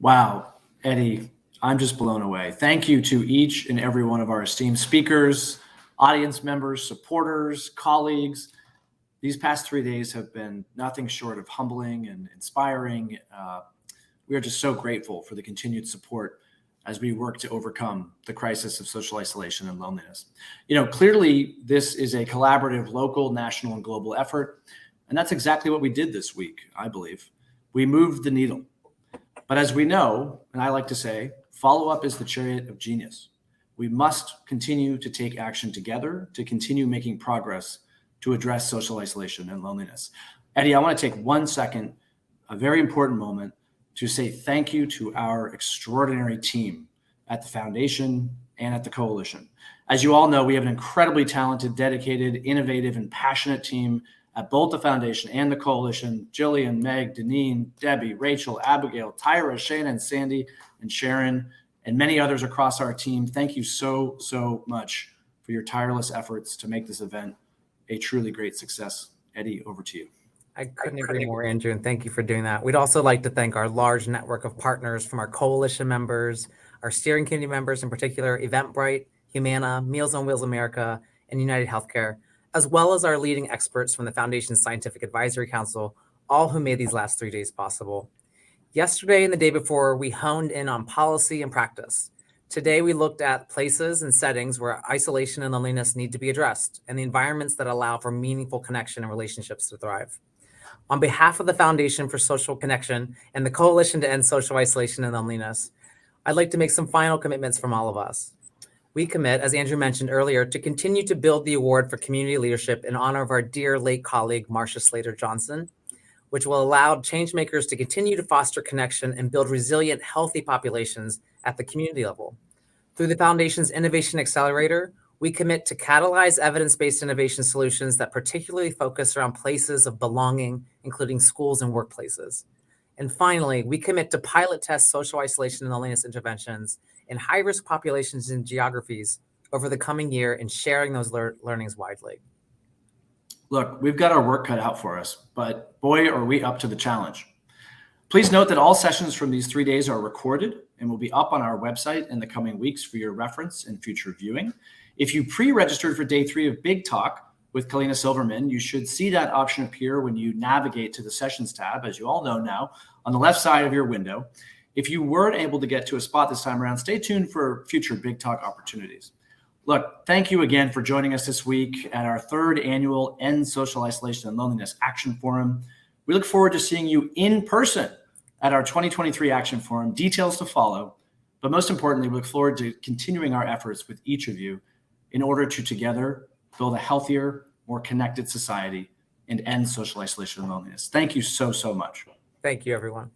Wow, Eddie, I'm just blown away. Thank you to each and every one of our esteemed speakers, audience members, supporters, colleagues. These past 3 days have been nothing short of humbling and inspiring. We are just so grateful for the continued support as we work to overcome the crisis of social isolation and loneliness. Clearly, this is a collaborative local, national, and global effort. And that's exactly what we did this week, I believe. We moved the needle. But as we know, and I like to say, follow-up is the chariot of genius. We must continue to take action together to continue making progress to address social isolation and loneliness. Eddie, I want to take 1 second, a very important moment, to say thank you to our extraordinary team at the Foundation and at the Coalition. As you all know, we have an incredibly talented, dedicated, innovative, and passionate team at both the Foundation and the Coalition. Jillian, Meg, Deneen, Debbie, Rachel, Abigail, Tyra, Shannon, Sandy, and Sharon, and many others across our team. Thank you so, so much for your tireless efforts to make this event a truly great success. Eddie, over to you. I couldn't agree more, Andrew, and thank you for doing that. We'd also like to thank our large network of partners from our Coalition members, our steering committee members, in particular, Eventbrite, Humana, Meals on Wheels America, and United Healthcare, as well as our leading experts from the Foundation's Scientific Advisory Council, all who made these last 3 days possible. Yesterday and the day before, we honed in on policy and practice. Today, we looked at places and settings where isolation and loneliness need to be addressed, and the environments that allow for meaningful connection and relationships to thrive. On behalf of the Foundation for Social Connection and the Coalition to End Social Isolation and Loneliness, I'd like to make some final commitments from all of us. We commit, as Andrew mentioned earlier, to continue to build the award for community leadership in honor of our dear late colleague, Marcia Slater Johnson, which will allow changemakers to continue to foster connection and build resilient, healthy populations at the community level. Through the Foundation's Innovation Accelerator, we commit to catalyze evidence-based innovation solutions that particularly focus around places of belonging, including schools and workplaces. And finally, we commit to pilot test social isolation and loneliness interventions in high-risk populations and geographies over the coming year and sharing those learnings widely. Look, we've got our work cut out for us, but boy, are we up to the challenge. Please note that all sessions from these 3 days are recorded and will be up on our website in the coming weeks for your reference and future viewing. If you pre-registered for day 3 of Big Talk with Kalina Silverman, you should see that option appear when you navigate to the Sessions tab, as you all know now, on the left side of your window. If you weren't able to get to a spot this time around, stay tuned for future Big Talk opportunities. Look, thank you again for joining us this week at our 3rd annual End Social Isolation and Loneliness Action Forum. We look forward to seeing you in person at our 2023 Action Forum. Details to follow, but most importantly, we look forward to continuing our efforts with each of you in order to together build a healthier, more connected society and end social isolation and loneliness. Thank you so, so much. Thank you, everyone.